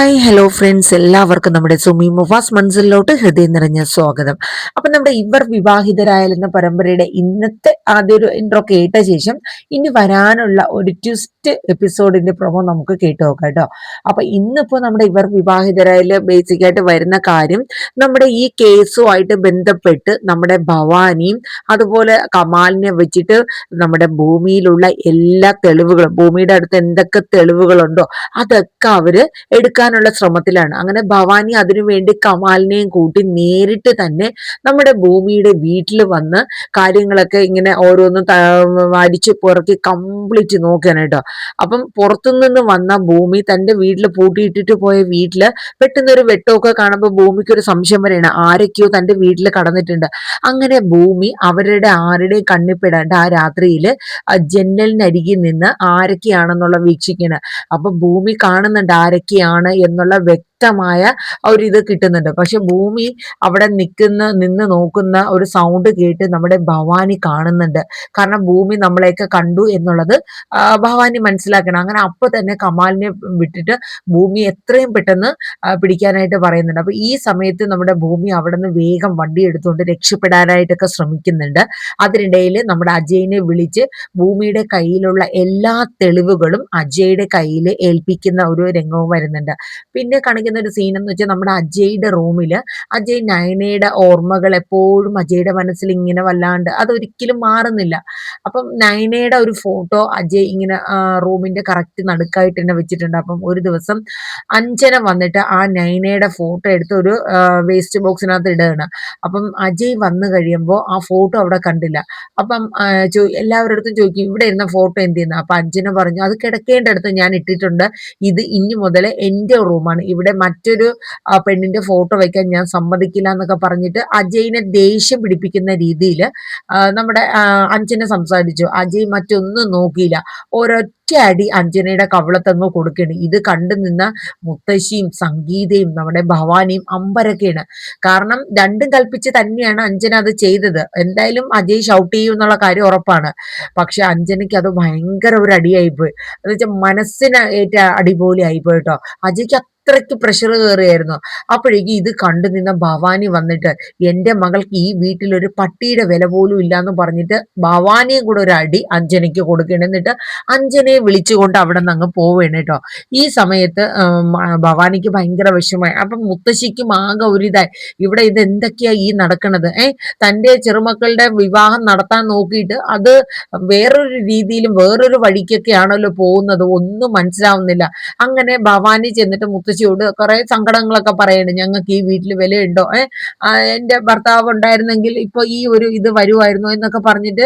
Hi hello friends, എല്ലാവർക്കും നമ്മുടെ സുമി മുഫാസ് മൻസിലോട്ട് ഹൃദയം നിറഞ്ഞ സ്വാഗതം. അപ്പൊ നമ്മുടെ ഇവർ വിവാഹിതരായാലെന്ന പരമ്പരയുടെ ഇന്നത്തെ ആദ്യ ഒരു ഇൻട്രോ കേട്ട ശേഷം ഇനി വരാനുള്ള ഒരു ട്വിസ്റ്റ് എപ്പിസോഡിന്റെ പ്രൊമോ നമുക്ക് കേട്ടു നോക്കാം കേട്ടോ. അപ്പൊ ഇന്നിപ്പോ നമ്മുടെ ഇവർ വിവാഹിതരായാല് ബേസിക് ആയിട്ട് വരുന്ന കാര്യം, നമ്മുടെ ഈ കേസുമായിട്ട് ബന്ധപ്പെട്ട് നമ്മുടെ ഭവാനിയും അതുപോലെ കമാലിനെ വെച്ചിട്ട് നമ്മുടെ ഭൂമിയിലുള്ള എല്ലാ തെളിവുകളും, ഭൂമിയുടെ അടുത്ത് എന്തൊക്കെ തെളിവുകളുണ്ടോ അതൊക്കെ അവര് എടുക്കാനുള്ള ശ്രമത്തിലാണ്. അങ്ങനെ ഭവാനി അതിനുവേണ്ടി കമാലിനെയും കൂട്ടി നേരിട്ട് തന്നെ നമ്മുടെ ഭൂമിയുടെ വീട്ടിൽ വന്ന് കാര്യങ്ങളൊക്കെ ഇങ്ങനെ ഓരോന്നും അടിച്ചു പുറക്കി കംപ്ലീറ്റ് നോക്കാനായിട്ടോ. അപ്പം പുറത്തുനിന്ന് വന്ന ഭൂമി തന്റെ വീട്ടിൽ പൂട്ടിയിട്ടിട്ട് പോയ വീട്ടില് പെട്ടെന്ന് ഒരു വെട്ടമൊക്കെ കാണുമ്പോൾ ഭൂമിക്ക് ഒരു സംശയം വരെയാണ്, ആരൊക്കെയോ തന്റെ വീട്ടിൽ കടന്നിട്ടുണ്ട്. അങ്ങനെ ഭൂമി അവരുടെ ആരുടെയും കണ്ണിപ്പെടാണ്ട് ആ രാത്രിയില് ജന്നലിനരികിൽ നിന്ന് ആരൊക്കെയാണെന്നുള്ള വീക്ഷിക്കണം. അപ്പൊ ഭൂമി കാണുന്നുണ്ട് ആരൊക്കെയാണ് എന്നുള്ള വ്യക്തമായ ഒരു ഇത് കിട്ടുന്നുണ്ട്. പക്ഷെ ഭൂമി അവിടെ നിന്ന് നോക്കുന്ന ഒരു സൗണ്ട് കേട്ട് നമ്മുടെ ഭവാനി കാണുന്നുണ്ട്. കാരണം ഭൂമി നമ്മളെയൊക്കെ കണ്ടു എന്നുള്ളത് ഭവാനി മനസ്സിലാക്കണം. അങ്ങനെ അപ്പൊ തന്നെ കമാലിനെ വിട്ടിട്ട് ഭൂമി എത്രയും പെട്ടെന്ന് പിടിക്കാനായിട്ട് പറയുന്നുണ്ട്. അപ്പൊ ഈ സമയത്ത് നമ്മുടെ ഭൂമി അവിടെ നിന്ന് വേഗം വണ്ടി എടുത്തുകൊണ്ട് രക്ഷപ്പെടാനായിട്ടൊക്കെ ശ്രമിക്കുന്നുണ്ട്. അതിനിടയിൽ നമ്മുടെ അജയിനെ വിളിച്ച് ഭൂമിയുടെ കയ്യിലുള്ള എല്ലാ തെളിവുകളും അജയുടെ കയ്യിൽ ഏൽപ്പിക്കുന്ന ഒരു രംഗവും വരുന്നുണ്ട്. പിന്നെ കാണിക്കുന്ന ഒരു സീൻ എന്ന് വെച്ചാൽ നമ്മുടെ അജയുടെ റൂമില് അജയ് നയനയുടെ ഓർമ്മകൾ എപ്പോഴും അജയുടെ മനസ്സിൽ ഇങ്ങനെ വല്ലാണ്ട് അതൊരിക്കലും മാറുന്നില്ല. അപ്പം നയനയുടെ ഒരു ഫോട്ടോ അജയ് ഇങ്ങനെ റൂമിന്റെ കറക്റ്റ് നടുക്കായിട്ട് തന്നെ വെച്ചിട്ടുണ്ട്. അപ്പം ഒരു ദിവസം അഞ്ജന വന്നിട്ട് ആ നയനയുടെ ഫോട്ടോ എടുത്ത് ഒരു വേസ്റ്റ് ബോക്സിനകത്ത് ഇടുകയാണ്. അപ്പം അജയ് വന്നു കഴിയുമ്പോൾ ആ ഫോട്ടോ അവിടെ കണ്ടില്ല. അപ്പം എല്ലാവരുടെ അടുത്തും ചോദിക്കും, ഇവിടെ ഇരുന്ന ഫോട്ടോ എന്ത് ചെയ്യുന്ന? അപ്പൊ അഞ്ജന പറഞ്ഞു, അത് കിടക്കേണ്ട അടുത്ത് ഞാൻ ഇട്ടിട്ടുണ്ട്. ഇത് ഇനി മുതൽ എൻ്റെ റൂമാണ്, ഇവിടെ മറ്റൊരു പെണ്ണിന്റെ ഫോട്ടോ വെക്കാൻ ഞാൻ സമ്മതിക്കില്ല എന്നൊക്കെ പറഞ്ഞിട്ട് അജയിനെ ദേഷ്യം പിടിപ്പിക്കുന്ന രീതിയിൽ നമ്മുടെ അഞ്ജന സംസാരിച്ചു. അജയ് മറ്റൊന്നും നോക്കിയില്ല, ഒരൊറ്റ അടി അഞ്ജനയുടെ കവിളത്തങ്ങ് കൊടുക്കുകയാണ്. ഇത് കണ്ടു നിന്ന മുത്തശ്ശിയും സംഗീതയും നമ്മുടെ ഭവാനിയും അമ്പരൊക്കെയാണ്. കാരണം രണ്ടും കൽപ്പിച്ച് തന്നെയാണ് അഞ്ജന അത് ചെയ്തത്. എന്തായാലും അജയ് ഷൗട്ട് ചെയ്യും എന്നുള്ള കാര്യം ഉറപ്പാണ്. പക്ഷെ അഞ്ജനയ്ക്ക് അത് ഭയങ്കര ഒരു അടിയായിപ്പോയി. എന്ന് വെച്ചാൽ മനസ്സിന് ഏറ്റ അടി പോലെ ആയിപ്പോയി കേട്ടോ. അജയ്ക്ക് അത്രയ്ക്ക് പ്രഷർ കയറിയായിരുന്നു. അപ്പോഴേക്കും ഇത് കണ്ടു നിന്ന ഭവാനി വന്നിട്ട്, എൻ്റെ മകൾക്ക് ഈ വീട്ടിൽ ഒരു പട്ടിയുടെ വില പോലും ഇല്ലാന്ന് പറഞ്ഞിട്ട് ഭവാനിയും കൂടെ ഒരു അടി അഞ്ജനയ്ക്ക് കൊടുക്കണം. എന്നിട്ട് അഞ്ജനയെ വിളിച്ചുകൊണ്ട് അവിടെ നിന്ന് അങ്ങ് പോവേണ് കേട്ടോ. ഈ സമയത്ത് ഭവാനിക്ക് ഭയങ്കര വിഷമമായി. അപ്പം മുത്തശ്ശിക്കും ആകെ ഒരിതായി, ഇവിടെ ഇത് എന്തൊക്കെയാ ഈ നടക്കണത്? തൻ്റെ ചെറുമക്കളുടെ വിവാഹം നടത്താൻ നോക്കിയിട്ട് അത് വേറൊരു രീതിയിലും വേറൊരു വഴിക്കൊക്കെയാണല്ലോ പോകുന്നത്, ഒന്നും മനസ്സിലാവുന്നില്ല. അങ്ങനെ ഭവാനി ചെന്നിട്ട് മുത്തശ്ശിയോട് കുറെ സങ്കടങ്ങളൊക്കെ പറയുന്നുണ്ട്. ഞങ്ങൾക്ക് ഈ വീട്ടിൽ വിലയുണ്ടോ? എൻ്റെ ഭർത്താവ് ഉണ്ടായിരുന്നെങ്കിൽ ഇപ്പൊ ഈ ഒരു ഇത് വരുമായിരുന്നു എന്നൊക്കെ പറഞ്ഞിട്ട്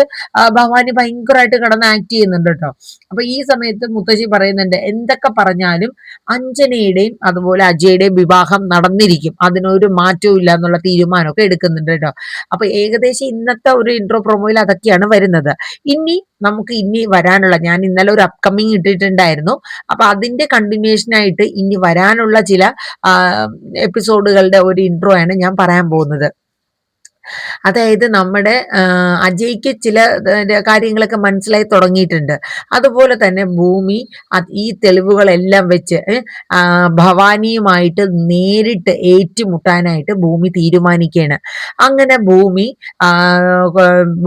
ഭവാനി ഭയങ്കരമായിട്ട് കിടന്ന് ആക്ട് ചെയ്യുന്നുണ്ട് കേട്ടോ. അപ്പൊ ഈ സമയത്ത് മുത്തശ്ശി പറയുന്നുണ്ട്, എന്തൊക്കെ പറഞ്ഞാലും അഞ്ജനയുടെയും അതുപോലെ അജയുടെയും വിവാഹം നടന്നിരിക്കും, അതിനൊരു മാറ്റവും ഇല്ല എന്നുള്ള തീരുമാനമൊക്കെ എടുക്കുന്നുണ്ട് കേട്ടോ. അപ്പൊ ഏകദേശം ഇന്നത്തെ ഒരു ഇൻട്രോ പ്രൊമോയിൽ അതൊക്കെയാണ് വരുന്നത്. ഇനി നമുക്ക് ഇനി വരാനുള്ള, ഞാൻ ഇന്നലെ ഒരു അപ്കമിങ് ഇട്ടിട്ടുണ്ടായിരുന്നു. അപ്പൊ അതിന്റെ കണ്ടിന്യൂഷൻ ആയിട്ട് ഇനി വരാനുള്ള ചില എപ്പിസോഡുകളുടെ ഒരു ഇൻട്രോ ആണ് ഞാൻ പറയാൻ പോകുന്നത്. അതായത് നമ്മുടെ അജയ്ക്ക് ചില കാര്യങ്ങളൊക്കെ മനസ്സിലായി തുടങ്ങിയിട്ടുണ്ട്. അതുപോലെ തന്നെ ഭൂമി ഈ തെളിവുകളെല്ലാം വെച്ച് ഭവാനിയുമായിട്ട് നേരിട്ട് ഏറ്റുമുട്ടാനായിട്ട് ഭൂമി തീരുമാനിക്കുകയാണ്. അങ്ങനെ ഭൂമി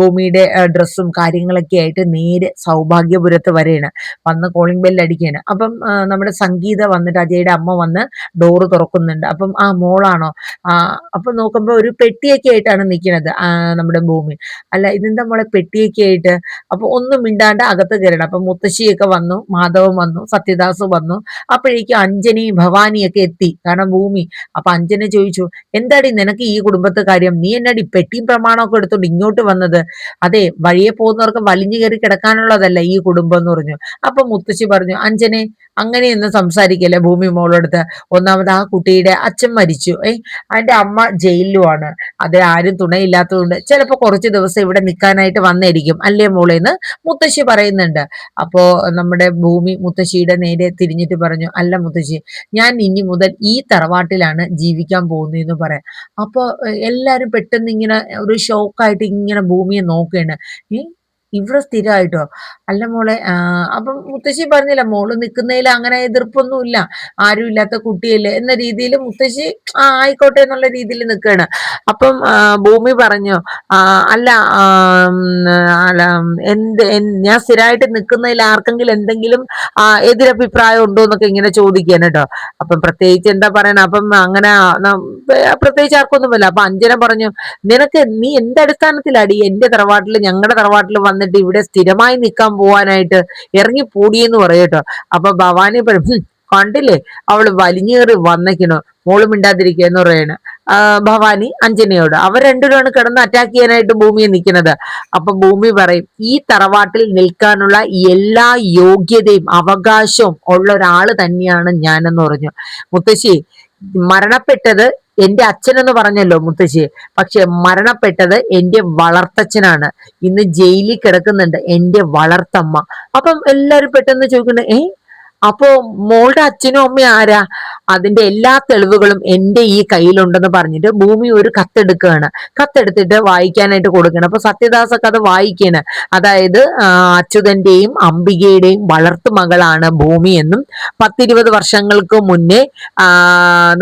ഭൂമിയുടെ ഡ്രസ്സും കാര്യങ്ങളൊക്കെ ആയിട്ട് നേരെ സൗഭാഗ്യപുരത്ത് വരെയാണ്. വന്ന് കോളിംഗ് ബെല്ല് അടിക്കുകയാണ്. അപ്പം നമ്മുടെ സംഗീത വന്നിട്ട് അജയുടെ അമ്മ വന്ന് ഡോറ് തുറക്കുന്നുണ്ട്. അപ്പം ആ മോളാണോ? അപ്പൊ നോക്കുമ്പോ ഒരു പെട്ടിയൊക്കെ ആയിട്ടാണ് നിൽക്കുന്നത് നമ്മുടെ ഭൂമി. അല്ല ഇതെന്താ മോളെ പെട്ടിയൊക്കെ ആയിട്ട്? അപ്പൊ ഒന്നും മിണ്ടാണ്ട് അകത്ത് കയറണം. അപ്പൊ മുത്തശ്ശിയൊക്കെ വന്നു, മാധവൻ വന്നു, സത്യദാസ് വന്നു. അപ്പോഴേക്കും അഞ്ജനയും ഭവാനിയൊക്കെ എത്തി. കാരണം ഭൂമി. അപ്പൊ അഞ്ജന ചോദിച്ചു, എന്താടി നിനക്ക് ഈ കുടുംബത്തെ കാര്യം? നീ എന്നാടി പെട്ടിയും പ്രമാണമൊക്കെ എടുത്തോണ്ട് ഇങ്ങോട്ട് വന്നത്? അതെ, വഴിയെ പോകുന്നവർക്ക് വലിഞ്ഞു കയറി കിടക്കാനുള്ളതല്ല ഈ കുടുംബം എന്ന് പറഞ്ഞു. അപ്പൊ മുത്തശ്ശി പറഞ്ഞു, അഞ്ജനെ അങ്ങനെയൊന്നും സംസാരിക്കല്ലേ ഭൂമി മോളെടുത്ത്. ഒന്നാമത് ആ കുട്ടിയുടെ അച്ഛൻ മരിച്ചു, അതിന്റെ അമ്മ ജയിലിലുമാണ്. അത് ആരും തുണയില്ലാത്തതുകൊണ്ട് ചിലപ്പോ കുറച്ച് ദിവസം ഇവിടെ നിൽക്കാനായിട്ട് വന്നായിരിക്കും അല്ലേ മോളേന്ന് മുത്തശ്ശി പറയുന്നുണ്ട്. അപ്പോ നമ്മുടെ ഭൂമി മുത്തശ്ശിയുടെ നേരെ തിരിഞ്ഞിട്ട് പറഞ്ഞു, അല്ല മുത്തശ്ശി, ഞാൻ ഇനി മുതൽ ഈ തറവാട്ടിലാണ് ജീവിക്കാൻ പോകുന്നതെന്ന് പറയാം. അപ്പൊ എല്ലാരും പെട്ടെന്ന് ഇങ്ങനെ ഒരു ഷോക്കായിട്ട് ഇങ്ങനെ ഭൂമിയെ നോക്കുകയാണ്. ഇവിടെ സ്ഥിരമായിട്ടോ? അല്ല മോളെ, അപ്പം മുത്തശ്ശി പറഞ്ഞില്ല മോള് നിക്കുന്നതിൽ അങ്ങനെ എതിർപ്പൊന്നുമില്ല. ആരും ഇല്ലാത്ത കുട്ടിയല്ലേ എന്ന രീതിയിൽ മുത്തശ്ശി ആയിക്കോട്ടെ എന്നുള്ള രീതിയിൽ നിൽക്കുകയാണ്. അപ്പം ഭൂമി പറഞ്ഞു, അല്ല, അല്ല, ഞാൻ സ്ഥിരമായിട്ട് നിൽക്കുന്നതിൽ ആർക്കെങ്കിലും എന്തെങ്കിലും എതിരഭിപ്രായം ഉണ്ടോ എന്നൊക്കെ ഇങ്ങനെ ചോദിക്കാൻ കേട്ടോ. അപ്പം പ്രത്യേകിച്ച് എന്താ പറയണ, അപ്പം അങ്ങനെ പ്രത്യേകിച്ച് ആർക്കൊന്നുമില്ല. അപ്പൊ അഞ്ജന പറഞ്ഞു, നീ എന്തടിസ്ഥാനത്തിലാടി എന്റെ തറവാട്ടിൽ, ഞങ്ങളുടെ തറവാട്ടിൽ വന്നിട്ട് ഇവിടെ സ്ഥിരമായി നിൽക്കാൻ പോവാനായിട്ട് ഇറങ്ങി പൂടിയെന്ന് പറയട്ടോ. അപ്പൊ ഭവാനി പറയും, കണ്ടില്ലേ അവള് വലിഞ്ഞേറി വന്നേക്കണു, മോള് മിണ്ടാതിരിക്കുക എന്ന് പറയണ് ഭവാനി അഞ്ജനയോട്. അവർ രണ്ടുപേരാണ് കിടന്ന് അറ്റാക്ക് ചെയ്യാനായിട്ട് ഭൂമിയെ നിൽക്കുന്നത്. അപ്പൊ ഭൂമി പറയും, ഈ തറവാട്ടിൽ നിൽക്കാനുള്ള എല്ലാ യോഗ്യതയും അവകാശവും ഉള്ള ഒരാള് തന്നെയാണ് ഞാനെന്ന് പറഞ്ഞു. മുത്തശ്ശി, മരണപ്പെട്ടത് എന്റെ അച്ഛനെന്ന് പറഞ്ഞല്ലോ മുത്തശ്ശി, പക്ഷെ മരണപ്പെട്ടത് എന്റെ വളർത്തച്ഛനാണ്. ഇന്ന് ജയിലിൽ കിടക്കുന്നുണ്ട് എന്റെ വളർത്തമ്മ. അപ്പം എല്ലാരും പെട്ടെന്ന് ചോദിക്കണേ, അപ്പോ മോളുടെ അച്ഛനും അമ്മയും ആരാ? അതിന്റെ എല്ലാ തെളിവുകളും എന്റെ ഈ കയ്യിലുണ്ടെന്ന് പറഞ്ഞിട്ട് ഭൂമി ഒരു കത്തെടുക്കുകയാണ്. കത്തെടുത്തിട്ട് വായിക്കാനായിട്ട് കൊടുക്കണം. അപ്പൊ സത്യദാസൊക്കെ അത് വായിക്കാണ്. അതായത് അച്യുതന്റെയും അംബികയുടെയും വളർത്തു മകളാണ് ഭൂമി എന്നും 10-20 വർഷങ്ങൾക്ക് മുന്നേ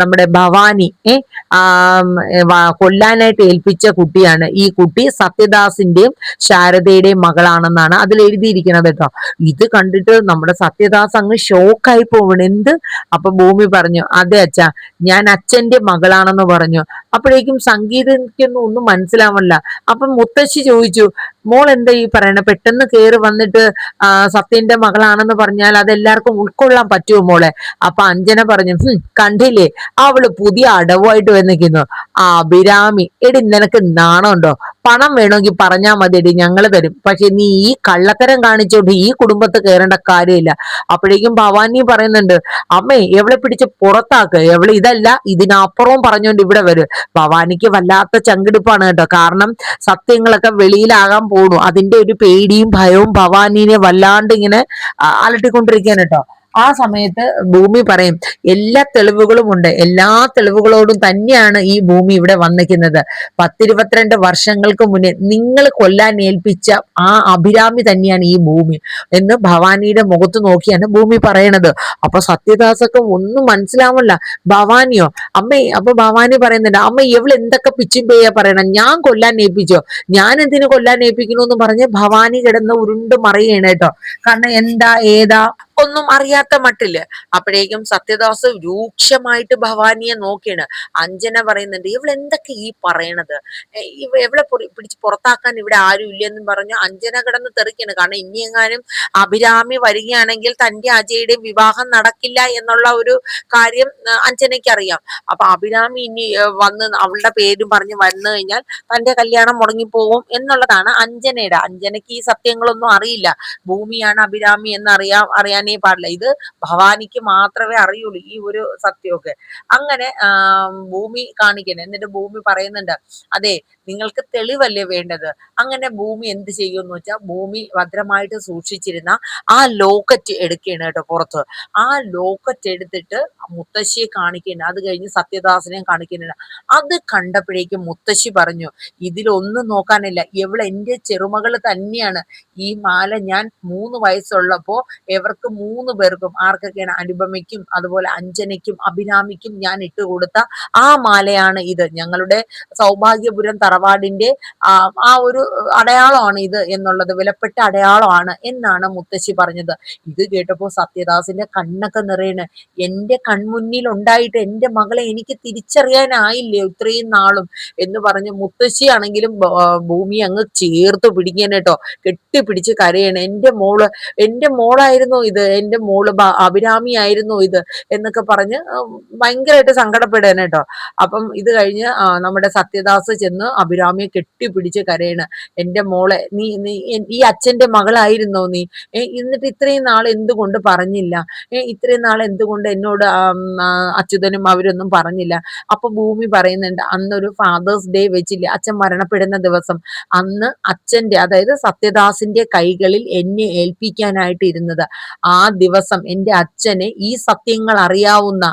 നമ്മുടെ ഭവാനി കൊല്ലാനായിട്ട് ഏൽപ്പിച്ച കുട്ടിയാണ്. ഈ കുട്ടി സത്യദാസിന്റെയും ശാരദയുടെയും മകളാണെന്നാണ് അതിൽ എഴുതിയിരിക്കുന്നത് കേട്ടോ. ഇത് കണ്ടിട്ട് നമ്മുടെ സത്യദാസ് അങ്ങ് ഷോക്കായി പോവണം. എന്ത്? അപ്പൊ ഭൂമി പറഞ്ഞു, അതെ അച്ഛാ, ഞാൻ അച്ഛന്റെ മകളാണെന്ന് പറഞ്ഞു. അപ്പോഴേക്കും സംഗീതയ്ക്കൊന്നും ഒന്നും മനസ്സിലാവണില്ല. അപ്പൊ മുത്തശ്ശി ചോദിച്ചു, മോൾ എന്താ ഈ പറയണ? പെട്ടെന്ന് കയറി വന്നിട്ട് സത്യന്റെ മകളാണെന്ന് പറഞ്ഞാൽ അതെല്ലാവർക്കും ഉൾക്കൊള്ളാൻ പറ്റുമോ മോളെ? അപ്പൊ അഞ്ജന പറഞ്ഞു, കണ്ടില്ലേ അവള് പുതിയ അടവുമായിട്ട് വന്നിരിക്കുന്നു. അഭിരാമി, എടി നിനക്ക് നാണമുണ്ടോ? പണം വേണമെങ്കിൽ പറഞ്ഞാൽ മതി എടി, ഞങ്ങള് തരും. പക്ഷെ നീ ഈ കള്ളത്തരം കാണിച്ചോണ്ട് ഈ കുടുംബത്ത് കയറേണ്ട കാര്യമില്ല. അപ്പോഴേക്കും ഭവാനി പറയുന്നുണ്ട്, അമ്മേ എവളെ പിടിച്ച് പുറത്താക്ക്, എവള് ഇതല്ല ഇതിനപ്പുറവും പറഞ്ഞോണ്ട് ഇവിടെ വരും. ഭവാനിക്ക് വല്ലാത്ത ചങ്കിടിപ്പാണ് കേട്ടോ. കാരണം സത്യങ്ങളൊക്കെ വെളിയിലാകാൻ പോണു. അതിന്റെ ഒരു പേടിയും ഭയവും ഭവാനിനെ വല്ലാണ്ട് ഇങ്ങനെ അലട്ടിക്കൊണ്ടിരിക്കാൻ കേട്ടോ. ആ സമയത്ത് ഭൂമി പറയും, എല്ലാ തെളിവുകളും ഉണ്ട്, എല്ലാ തെളിവുകളോടും തന്നെയാണ് ഈ ഭൂമി ഇവിടെ വന്നിരിക്കുന്നത്. 10-22 വർഷങ്ങൾക്ക് മുന്നേ നിങ്ങൾ കൊല്ലാൻ ഏൽപ്പിച്ച ആ അഭിരാമി തന്നെയാണ് ഈ ഭൂമി എന്ന് ഭവാനിയുടെ മുഖത്ത് നോക്കിയാണ് ഭൂമി പറയണത്. അപ്പൊ സത്യദാസൊക്കെ ഒന്നും മനസ്സിലാവില്ല. ഭവാനിയോ അമ്മേ? അപ്പൊ ഭവാനി പറയുന്നുണ്ട്, അമ്മ എവള് എന്തൊക്കെ പിച്ചും പേയാ പറയണം, ഞാൻ കൊല്ലാൻ ഏൽപ്പിച്ചോ? ഞാൻ എന്തിനു കൊല്ലാൻ ഏൽപ്പിക്കണു എന്ന് പറഞ്ഞ് ഭവാനി കിടന്ന് ഉരുണ്ട് മറിയാണ് കേട്ടോ. കാരണം എന്താ ഏതാ ഒന്നും അറിയാത്ത മട്ടില്. അപ്പോഴേക്കും സത്യദാസ് രൂക്ഷമായിട്ട് ഭവാനിയെ നോക്കിയാണ്. അഞ്ജന പറയുന്നുണ്ട്, ഇവള് എന്തൊക്കെ ഈ പറയണത്, എവളെ പിടിച്ച് പുറത്താക്കാൻ ഇവിടെ ആരും ഇല്ലെന്നും പറഞ്ഞു അഞ്ജന കിടന്ന് തെറിക്കാണ്. കാരണം ഇനി എങ്ങാനും അഭിരാമി വരികയാണെങ്കിൽ തന്റെ അജയുടെയും വിവാഹം നടക്കില്ല എന്നുള്ള ഒരു കാര്യം അഞ്ജനയ്ക്ക് അറിയാം. അപ്പൊ അഭിരാമി ഇനി വന്ന് അവളുടെ പേരും പറഞ്ഞ് വന്നു കഴിഞ്ഞാൽ തന്റെ കല്യാണം മുടങ്ങിപ്പോകും എന്നുള്ളതാണ് അഞ്ജനയ്ക്ക് ഈ സത്യങ്ങളൊന്നും അറിയില്ല. ഭൂമിയാണ് അഭിരാമി എന്ന് അറിയാനേ പാടില്ല. ഇത് ഭവാനിക്ക് മാത്രമേ അറിയുള്ളൂ ഈ ഒരു സത്യമൊക്കെ. അങ്ങനെ ഭൂമി കാണിക്കണം. എന്നിട്ട് ഭൂമി പറയുന്നുണ്ട്, അതെ നിങ്ങൾക്ക് തെളിവല്ലേ വേണ്ടത്? അങ്ങനെ ഭൂമി എന്ത് ചെയ്യുമെന്ന് വെച്ചാൽ ഭൂമി ഭദ്രമായിട്ട് സൂക്ഷിച്ചിരുന്ന ആ ലോക്കറ്റ് എടുക്കുകയാണ് കേട്ടോ പുറത്ത്. ആ ലോക്കറ്റ് എടുത്തിട്ട് മുത്തശ്ശിയെ കാണിക്കണം. അത് കഴിഞ്ഞ് സത്യദാസനെയും കാണിക്കുന്നുണ്ട്. അത് കണ്ടപ്പോഴേക്കും മുത്തശ്ശി പറഞ്ഞു, ഇതിലൊന്നും നോക്കാനില്ല, ഇവൾ എന്റെ ചെറുമകൾ തന്നെയാണ്. ഈ മാല ഞാൻ 3 വയസ്സുള്ളപ്പോ ഇവർക്ക് 3 പേർക്കും, ആർക്കൊക്കെയാണ്, അനുപമയ്ക്കും അതുപോലെ അഞ്ജനയ്ക്കും അഭിരാമിക്കും ഞാൻ ഇട്ടുകൊടുത്ത ആ മാലയാണ് ഇത്. ഞങ്ങളുടെ സൗഭാഗ്യപുരം തറവാടിന്റെ ആ ഒരു അടയാളമാണ് ഇത് എന്നുള്ളത്, വിലപ്പെട്ട അടയാളമാണ് എന്നാണ് മുത്തശ്ശി പറഞ്ഞത്. ഇത് കേട്ടപ്പോ സത്യദാസിന്റെ കണ്ണൊക്കെ നിറയണ്. എന്റെ കൺമുന്നിൽ ഉണ്ടായിട്ട് എന്റെ മകളെ എനിക്ക് തിരിച്ചറിയാനായില്ലേ ഇത്രയും നാളും എന്ന് പറഞ്ഞ് മുത്തശ്ശിയാണെങ്കിലും ഭൂമി അങ്ങ് ചേർത്ത് പിടിക്കാൻ കേട്ടോ. കെട്ടിപ്പിടിച്ച് കരയണ്. എന്റെ മോളായിരുന്നു ഇത്, എന്റെ മോള് അഭിരാമി ആയിരുന്നു ഇത് എന്നൊക്കെ പറഞ്ഞ് ഭയങ്കരമായിട്ട് സങ്കടപ്പെടാൻ കേട്ടോ. അപ്പം ഇത് കഴിഞ്ഞ് നമ്മുടെ സത്യദാസ് ചെന്ന് അഭിരാമിയെ കെട്ടിപ്പിടിച്ച് കരയണ്. എന്റെ മോളെ, നീ ഈ അച്ഛന്റെ മകളായിരുന്നോ നീ? എന്നിട്ട് ഇത്രയും നാൾ എന്തുകൊണ്ട് പറഞ്ഞില്ല? ഇത്രയും നാൾ എന്തുകൊണ്ട് എന്നോട് അച്യുതനും അവരൊന്നും പറഞ്ഞില്ല? അപ്പൊ ഭൂമി പറയുന്നുണ്ട്, അന്നൊരു ഫാദേഴ്സ് ഡേ വെച്ചില്ലേ, അച്ഛൻ മരണപ്പെടുന്ന ദിവസം, അന്ന് അച്ഛന്റെ, അതായത് സത്യദാസിന്റെ കൈകളിൽ എന്നെ ഏൽപ്പിക്കാനായിട്ട് ഇരുന്നത്. ആ ആ ദിവസം എൻ്റെ അച്ഛനെ ഈ സത്യങ്ങൾ അറിയാവുന്ന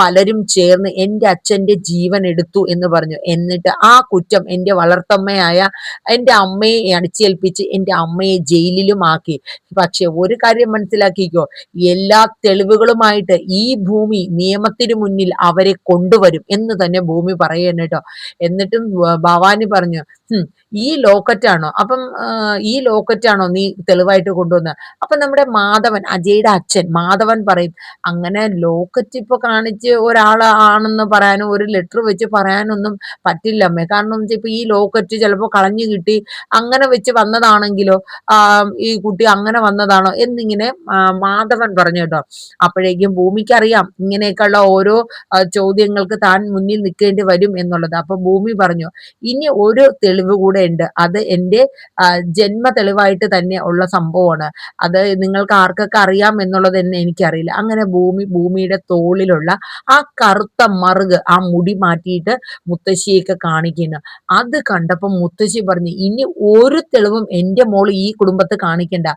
പലരും ചേർന്ന് എൻ്റെ അച്ഛൻ്റെ ജീവൻ എടുത്തു എന്ന് പറഞ്ഞു. എന്നിട്ട് ആ കുറ്റം എൻ്റെ വളർത്തമ്മയായ എൻ്റെ അമ്മയെ അടിച്ചേൽപ്പിച്ച് എൻ്റെ അമ്മയെ ജയിലിലും ആക്കി. പക്ഷെ ഒരു കാര്യം മനസ്സിലാക്കിക്കോ, എല്ലാ തെളിവുകളുമായിട്ട് ഈ ഭൂമി നിയമത്തിന് മുന്നിൽ അവരെ കൊണ്ടുവരും എന്ന് തന്നെ ഭൂമി പറയുന്നു കേട്ടോ. എന്നിട്ടും ഭവാനി പറഞ്ഞു, ഈ ലോക്കറ്റാണോ, അപ്പം ഈ ലോക്കറ്റാണോ നീ തെളിവായിട്ട് കൊണ്ടുവന്നത്? അപ്പൊ നമ്മുടെ മാധവൻ, അജയുടെ അച്ഛൻ മാധവൻ പറയും, അങ്ങനെ ലോക്കറ്റ് ഇപ്പൊ കാണിച്ച് ഒരാൾ ആണെന്ന് പറയാനോ ഒരു ലെറ്റർ വെച്ച് പറയാനൊന്നും പറ്റില്ല അമ്മേ. കാരണം എന്ന് വെച്ചാൽ ഇപ്പൊ ഈ ലോക്കറ്റ് ചിലപ്പോൾ കളഞ്ഞു കിട്ടി അങ്ങനെ വെച്ച് വന്നതാണെങ്കിലോ, ഈ കുട്ടി അങ്ങനെ വന്നതാണോ എന്നിങ്ങനെ മാധവൻ പറഞ്ഞു കേട്ടോ. അപ്പോഴേക്കും ഭൂമിക്കറിയാം ഇങ്ങനെയൊക്കെയുള്ള ഓരോ ചോദ്യങ്ങൾക്ക് താൻ മുന്നിൽ നിൽക്കേണ്ടി വരും എന്നുള്ളത്. അപ്പൊ ഭൂമി പറഞ്ഞു, ഇനി ഒരു തെളിവ് കൂടെ ഉണ്ട്, അത് എൻ്റെ ജന്മ തെളിവായിട്ട് തന്നെ ഉള്ള സംഭവമാണ്. അത് നിങ്ങൾക്ക് ആർക്കൊക്കെ അറിയാം എന്നുള്ളത് തന്നെ എനിക്കറിയില്ല. അങ്ങനെ ഭൂമിയുടെ തോളിലുള്ള ആ കറുത്ത മറുക്, ആ മുടി മാറ്റിയിട്ട് മുത്തശ്ശിയൊക്കെ കാണിക്കുന്നു. അത് കണ്ടപ്പോൾ മുത്തശ്ശി പറഞ്ഞു, ഇനി ഒരു തെളിവും എൻ്റെ മോള് ഈ കുടുംബത്ത് കാണിക്കണ്ട.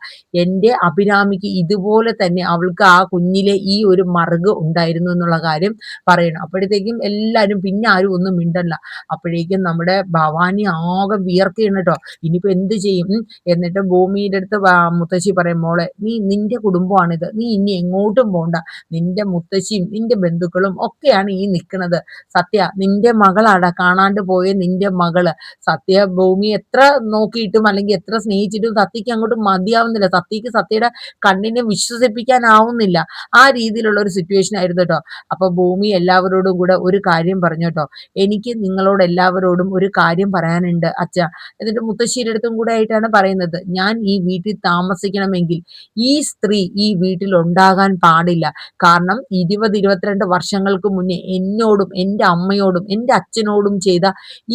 എൻ്റെ അഭിരാമിക്ക് ഇതുപോലെ തന്നെ അവൾക്ക് ആ കുഞ്ഞിലെ ഈ ഒരു മറുക് ഉണ്ടായിരുന്നു എന്നുള്ള കാര്യം പറയണം. അപ്പോഴത്തേക്കും എല്ലാവരും പിന്നെ ആരും ഒന്നും മിണ്ടല്ല. അപ്പോഴേക്കും നമ്മുടെ ഭവാനി ആകെ വിയർക്കുകയാണ് കേട്ടോ. ഇനിയിപ്പോ എന്ത് ചെയ്യും? എന്നിട്ട് ഭൂമിയുടെ അടുത്ത് മുത്തശ്ശി പറയും, മോളെ നിന്റെ കുടുംബമാണിത്, നീ ഇനി എങ്ങോട്ടും പോണ്ട. നിന്റെ മുത്തശ്ശിയും നിന്റെ ബന്ധുക്കളും ഒക്കെയാണ് ഈ നിൽക്കുന്നത്. സത്യ നിന്റെ മകളാടാ, കാണാണ്ട് പോയ നിന്റെ മകള്. സത്യ ഭൂമി എത്ര നോക്കിയിട്ടും അല്ലെങ്കിൽ എത്ര സ്നേഹിച്ചിട്ടും സത്യക്ക് അങ്ങോട്ട് മതിയാവുന്നില്ല. സത്യക്ക് സത്യയുടെ കണ്ണിനെ വിശ്വസിപ്പിക്കാനാവുന്നില്ല. ആ രീതിയിലുള്ള ഒരു സിറ്റുവേഷൻ ആയിരുന്നു കേട്ടോ. അപ്പൊ ഭൂമി എല്ലാവരോടും കൂടെ ഒരു കാര്യം പറഞ്ഞു കേട്ടോ, എനിക്ക് നിങ്ങളോട് എല്ലാവരോടും ഒരു കാര്യം പറയാനുണ്ട് അച്ഛ. എന്നിട്ട് മുത്തശ്ശിയുടെ അടുത്തും കൂടെ ആയിട്ടാണ് പറയുന്നത്, ഞാൻ ഈ വീട്ടിൽ താമസിക്കണമെങ്കിൽ ഈ സ്ത്രീ ഈ വീട്ടിൽ ഉണ്ടാകാൻ പാടില്ല. കാരണം 20-22 വർഷങ്ങൾക്ക് മുന്നേ എന്നോടും എൻ്റെ അമ്മയോടും എൻ്റെ അച്ഛനോടും ചെയ്ത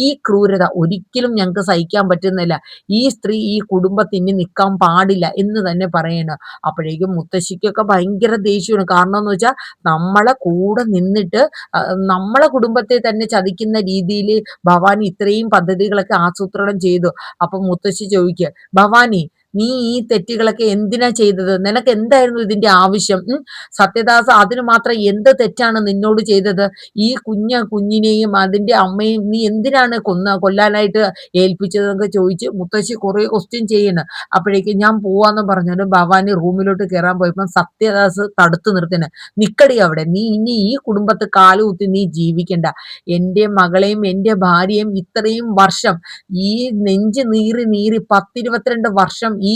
ഈ ക്രൂരത ഒരിക്കലും ഞങ്ങൾക്ക് സഹിക്കാൻ പറ്റുന്നില്ല. ഈ സ്ത്രീ ഈ കുടുംബത്തിന് നിൽക്കാൻ പാടില്ല എന്ന് തന്നെ പറയണം. അപ്പോഴേക്കും മുത്തശ്ശിക്കൊക്കെ ഭയങ്കര ദേഷ്യമാണ്. കാരണം എന്ന് വെച്ചാൽ നമ്മളെ കൂടെ നിന്നിട്ട് നമ്മളെ കുടുംബത്തെ തന്നെ ചതിക്കുന്ന രീതിയിൽ ഭവാനി ഇത്രയും പദ്ധതികളൊക്കെ ആസൂത്രണം ചെയ്തു. അപ്പൊ മുത്തശ്ശി ചോദിക്കുക, ഭവാനി നീ ഈ തെറ്റുകളൊക്കെ എന്തിനാ ചെയ്തത്? നിനക്ക് എന്തായിരുന്നു ഇതിന്റെ ആവശ്യം? സത്യദാസ അതിന് മാത്രം എന്ത് തെറ്റാണ് നിന്നോട് ചെയ്തത്? ഈ കുഞ്ഞിനെയും അതിന്റെ അമ്മയും നീ എന്തിനാണ് കൊല്ലാനായിട്ട് ഏൽപ്പിച്ചതെന്നൊക്കെ ചോദിച്ച് മുത്തശ്ശി കുറെ ക്വസ്റ്റ്യൻ ചെയ്യണം. അപ്പോഴേക്കും ഞാൻ പോവാന്ന് പറഞ്ഞോണ്ട് ഭവാനി റൂമിലോട്ട് കയറാൻ പോയപ്പോൾ സത്യദാസ് തടുത്തു നിർത്തിന്, നിക്കടി അവിടെ, നീ ഇനി ഈ കുടുംബത്ത് കാലുകുത്തി നീ ജീവിക്കണ്ട. എൻ്റെ മകളെയും എൻ്റെ ഭാര്യയും ഇത്രയും വർഷം ഈ നെഞ്ച് നീറി നീറി 10-22 വർഷം ഈ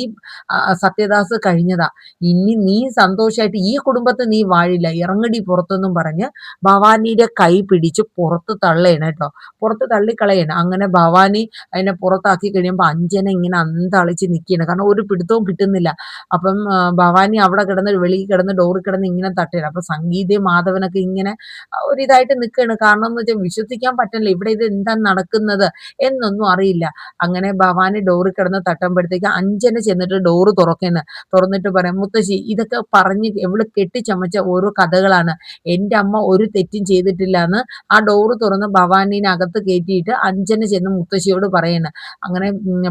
സത്യദാസ് കഴിഞ്ഞതാ. ഇനി നീ സന്തോഷമായിട്ട് ഈ കുടുംബത്ത് നീ വാഴില്ല, ഇറങ്ങടി പുറത്തെന്നും പറഞ്ഞ് ഭവാനിയുടെ കൈ പിടിച്ച് പുറത്ത് തള്ളയാണ് കേട്ടോ. പുറത്ത് തള്ളിക്കളയാണ്. അങ്ങനെ ഭവാനി അതിനെ പുറത്താക്കി കഴിയുമ്പോൾ അഞ്ജന ഇങ്ങനെ അന്തളിച്ച് നിൽക്കുകയാണ്. കാരണം ഒരു പിടുത്തവും കിട്ടുന്നില്ല. അപ്പം ഭവാനി അവിടെ കിടന്ന് വെളിയിൽ കിടന്ന് ഡോറിൽ കിടന്ന് ഇങ്ങനെ തട്ടുകയാണ്. അപ്പൊ സംഗീതയും മാധവനൊക്കെ ഇങ്ങനെ ഒരിതായിട്ട് നിൽക്കുകയാണ്. കാരണം എന്ന് വെച്ചാൽ വിശ്വസിക്കാൻ പറ്റില്ല, ഇവിടെ ഇത് എന്താ നടക്കുന്നത് എന്നൊന്നും അറിയില്ല. അങ്ങനെ ഭവാനി ഡോറിൽ കിടന്ന് തട്ടുമ്പോഴത്തേക്ക് അഞ്ജന ചെന്നിട്ട് ഡോറ് തുറന്നിട്ട് പറയാം, മുത്തശ്ശി ഇതൊക്കെ പറഞ്ഞ് എവള് കെട്ടിച്ചമച്ച ഓരോ കഥകളാണ്, എൻ്റെ അമ്മ ഒരു തെറ്റും ചെയ്തിട്ടില്ല എന്ന് ആ ഡോറ് തുറന്ന് ഭവാനീനെ അകത്ത് കയറ്റിയിട്ട് അഞ്ജന ചെന്ന് മുത്തശ്ശിയോട് പറയണം. അങ്ങനെ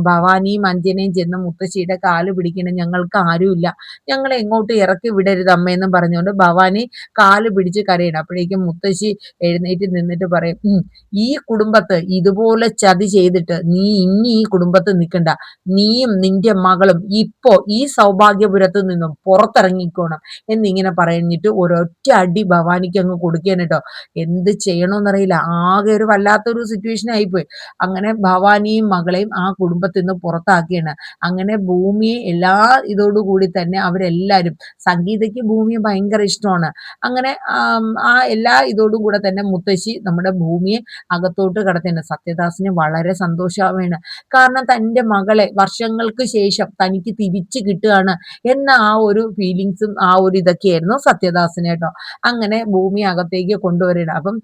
ഭവാനിയും അഞ്ജനയും ചെന്ന് മുത്തശ്ശിയുടെ കാല് പിടിക്കണം, ഞങ്ങൾക്ക് ആരുമില്ല, ഞങ്ങളെ എങ്ങോട്ട് ഇറക്കി വിടരുത് അമ്മയെന്നും പറഞ്ഞുകൊണ്ട് ഭവാനി കാല് പിടിച്ച് കരയണം. അപ്പോഴേക്കും മുത്തശ്ശി എഴുന്നേറ്റ് നിന്നിട്ട് പറയും, ഈ കുടുംബത്ത് ഇതുപോലെ ചതി ചെയ്തിട്ട് നീ ഇനി ഈ കുടുംബത്ത് നിൽക്കണ്ട. നീയും നിന്റെ മകളും ഇപ്പോ ഈ സൗഭാഗ്യപുരത്ത് നിന്നും പുറത്തിറങ്ങിക്കോണം എന്നിങ്ങനെ പറഞ്ഞിട്ട് ഒരൊറ്റ അടി ഭവാനിക്ക് അങ്ങ് കൊടുക്കാൻ കേട്ടോ. എന്ത് ചെയ്യണമെന്നറിയില്ല. ആകെ ഒരു വല്ലാത്തൊരു സിറ്റുവേഷൻ ആയിപ്പോയി. അങ്ങനെ ഭവാനിയും മകളെയും ആ കുടുംബത്തിൽ നിന്ന് പുറത്താക്കിയാണ്. അങ്ങനെ ഭൂമിയെ എല്ലാ ഇതോടുകൂടി തന്നെ അവരെല്ലാവരും, സംഗീതയ്ക്ക് ഭൂമിയെ ഭയങ്കര ഇഷ്ടമാണ്. അങ്ങനെ ആ എല്ലാ ഇതോടും കൂടെ തന്നെ മുത്തശ്ശി നമ്മുടെ ഭൂമിയെ അകത്തോട്ട് കടത്തിയാണ്. സത്യദാസിന് വളരെ സന്തോഷമാവുകയാണ്. കാരണം തൻ്റെ മകളെ വർഷങ്ങൾക്ക് ശേഷം തനിക്ക് തിരിച്ചു കിട്ടുകയാണ് എന്ന ആ ഒരു ഫീലിങ്സും ആ ഒരു ഇതൊക്കെയായിരുന്നു സത്യദാസിന് കേട്ടോ. അങ്ങനെ ഭൂമി അകത്തേക്ക് കൊണ്ടുവരികയാണ്. അപ്പം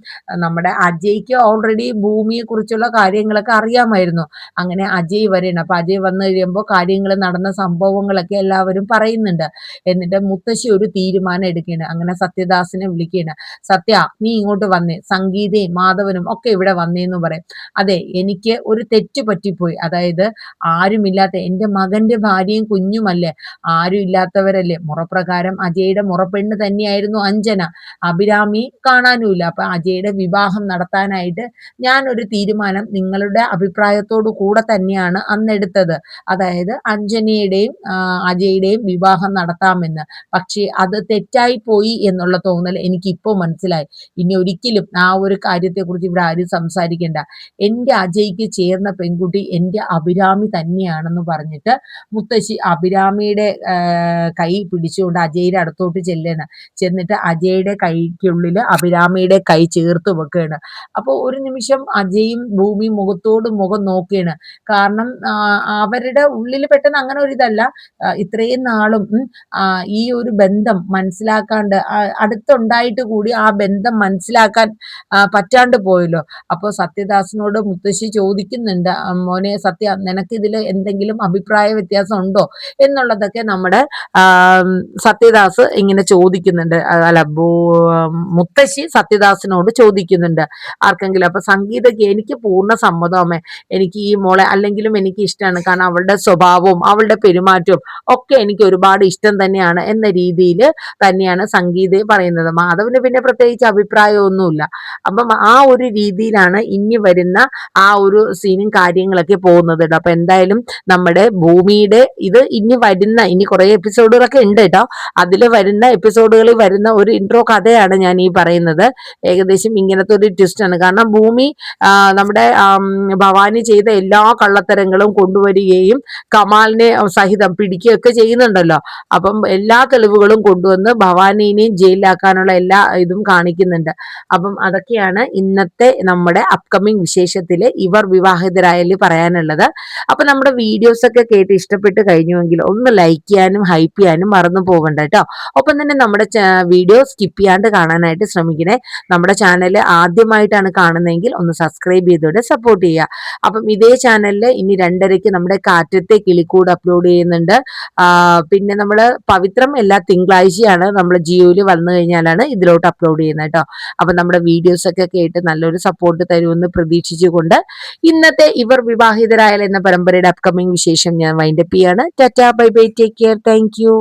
നമ്മുടെ അജയ്ക്ക് ഓൾറെഡി ഭൂമിയെ കുറിച്ചുള്ള കാര്യങ്ങളൊക്കെ അറിയാമായിരുന്നു. അങ്ങനെ അജയ് വരെയാണ്. അപ്പൊ അജയ് വന്നു കഴിയുമ്പോൾ കാര്യങ്ങൾ നടന്ന സംഭവങ്ങളൊക്കെ എല്ലാവരും പറയുന്നുണ്ട്. എന്നിട്ട് മുത്തശ്ശി ഒരു തീരുമാനം എടുക്കുകയാണ്. അങ്ങനെ സത്യദാസിനെ വിളിക്കുകയാണ്. സത്യ, നീ ഇങ്ങോട്ട് വന്നേ, സംഗീതയും മാധവനും ഒക്കെ ഇവിടെ വന്നേന്ന് പറയും. അതെ, എനിക്ക് ഒരു തെറ്റ് പറ്റിപ്പോയി. അതായത് ആരുമില്ലാത്ത എൻ്റെ മകന്റെ അജയന്റെ ഭാര്യയും കുഞ്ഞുമല്ലേ, ആരും ഇല്ലാത്തവരല്ലേ. മുറപ്രകാരം അജയുടെ മുറപ്പെണ്ണ് തന്നെയായിരുന്നു അഞ്ജന. അഭിരാമി കാണാനുമില്ല. അപ്പൊ അജയുടെ വിവാഹം നടത്താനായിട്ട് ഞാൻ ഒരു തീരുമാനം നിങ്ങളുടെ അഭിപ്രായത്തോടു കൂടെ തന്നെയാണ് അന്നെടുത്തത്. അതായത് അഞ്ജനയുടെയും അജയുടെയും വിവാഹം നടത്താമെന്ന്. പക്ഷേ അത് തെറ്റായി പോയി എന്നുള്ള തോന്നൽ എനിക്കിപ്പോ മനസ്സിലായി. ഇനി ഒരിക്കലും ആ ഒരു കാര്യത്തെക്കുറിച്ച് ഇവിടെ ആരും സംസാരിക്കണ്ട. എന്റെ അജയ്ക്ക് ചേർന്ന പെൺകുട്ടി എന്റെ അഭിരാമി തന്നെയാണെന്ന് പറഞ്ഞിട്ട് മുത്തശ്ശി അഭിരാമിയുടെ കൈ പിടിച്ചുകൊണ്ട് അജയുടെ അടുത്തോട്ട് ചെന്നിട്ട് അജയുടെ കൈക്കുള്ളിൽ അഭിരാമിയുടെ കൈ ചേർത്ത് വെക്കുകയാണ്. അപ്പോൾ ഒരു നിമിഷം അജയും ഭൂമിയും മുഖത്തോട് മുഖം നോക്കുകയാണ്. കാരണം അവരുടെ ഉള്ളിൽ പെട്ടെന്ന് അങ്ങനെ ഒരു ഇതല്ല, ഇത്രയും നാളും ഈ ഒരു ബന്ധം മനസ്സിലാക്കാണ്ട് അടുത്തുണ്ടായിട്ട് കൂടി ആ ബന്ധം മനസ്സിലാക്കാൻ പറ്റാണ്ട് പോയല്ലോ. അപ്പോൾ സത്യദാസിനോട് മുത്തശ്ശി ചോദിക്കുന്നുണ്ട്, മോനെ സത്യ, നിനക്ക് ഇതിൽ എന്തെങ്കിലും അഭിപ്രായ വ്യത്യാസം ഉണ്ടോ എന്നുള്ളതൊക്കെ നമ്മുടെ സത്യദാസ് ഇങ്ങനെ ചോദിക്കുന്നുണ്ട്. അല്ല, മുത്തശ്ശി സത്യദാസിനോട് ചോദിക്കുന്നുണ്ട് ആർക്കെങ്കിലും. അപ്പൊ സംഗീതയ്ക്ക് എനിക്ക് പൂർണ്ണ സമ്മതമേ, എനിക്ക് ഈ മോളെ അല്ലെങ്കിലും എനിക്ക് ഇഷ്ടമാണ്. കാരണം അവളുടെ സ്വഭാവവും അവളുടെ പെരുമാറ്റവും ഒക്കെ എനിക്ക് ഒരുപാട് ഇഷ്ടം തന്നെയാണ് എന്ന രീതിയിൽ തന്നെയാണ് സംഗീത പറയുന്നത്. മാധവന് പിന്നെ പ്രത്യേകിച്ച് അഭിപ്രായമൊന്നുമില്ല. അപ്പം ആ ഒരു രീതിയിലാണ് ഇനി വരുന്ന ആ ഒരു സീനും കാര്യങ്ങളൊക്കെ പോകുന്നത്. അപ്പൊ എന്തായാലും നമ്മുടെ ഭൂമിയുടെ ഇത് ഇനി കുറെ എപ്പിസോഡുകളൊക്കെ ഉണ്ട് കേട്ടോ. അതിൽ വരുന്ന എപ്പിസോഡുകളിൽ വരുന്ന ഒരു ഇൻട്രോ കഥയാണ് ഞാൻ ഈ പറയുന്നത്. ഏകദേശം ഇങ്ങനത്തെ ഒരു ട്വിസ്റ്റ് ആണ്. കാരണം ഭൂമി നമ്മുടെ ഭവാനി ചെയ്ത എല്ലാ കള്ളത്തരങ്ങളും കൊണ്ടുവരികയും കമാലിനെ സഹിതം പിടിക്കുകയൊക്കെ ചെയ്യുന്നുണ്ടല്ലോ. അപ്പം എല്ലാ തെളിവുകളും കൊണ്ടുവന്ന് ഭവാനിനെയും ജയിലിലാക്കാനുള്ള എല്ലാ ഇതും കാണിക്കുന്നുണ്ട്. അപ്പം അതൊക്കെയാണ് ഇന്നത്തെ നമ്മുടെ അപ്കമിങ് വിശേഷത്തിൽ ഇവർ വിവാഹിതരായാൽ പറയാനുള്ളത്. അപ്പൊ നമ്മുടെ വീഡിയോസ് ഒക്കെ കേട്ട് ഇഷ്ടപ്പെട്ട് കഴിഞ്ഞുവെങ്കിൽ ഒന്ന് ലൈക്ക് ചെയ്യാനും ഹൈപ്പ് ചെയ്യാനും മറന്നു പോകണ്ട കേട്ടോ. ഒപ്പം തന്നെ നമ്മുടെ വീഡിയോ സ്കിപ്പ് ചെയ്യാണ്ട് കാണാനായിട്ട് ശ്രമിക്കണേ. നമ്മുടെ ചാനൽ ആദ്യമായിട്ടാണ് കാണുന്നതെങ്കിൽ ഒന്ന് സബ്സ്ക്രൈബ് ചെയ്തോടെ സപ്പോർട്ട് ചെയ്യുക. അപ്പം ഇതേ ചാനലിൽ ഇനി 2:30 നമ്മുടെ കാറ്റത്തെ കിളിക്കൂട് അപ്ലോഡ് ചെയ്യുന്നുണ്ട്. പിന്നെ നമ്മൾ പവിത്രം എല്ലാ തിങ്കളാഴ്ചയാണ് നമ്മൾ ജിയോയിൽ വന്നു കഴിഞ്ഞാലാണ് ഇതിലോട്ട് അപ്ലോഡ് ചെയ്യുന്നത് കേട്ടോ. അപ്പൊ നമ്മുടെ വീഡിയോസ് ഒക്കെ കേട്ട് നല്ലൊരു സപ്പോർട്ട് തരുമെന്ന് പ്രതീക്ഷിച്ചുകൊണ്ട് ഇന്നത്തെ ഇവർ വിവാഹിതരായാൽ എന്ന പരമ്പരയുടെ അപ്കമിങ് വിശേഷം ഞാൻ വൈൻഡപ്പ് ചെയ്യാണ്. Tata, bye bye, take care, thank you.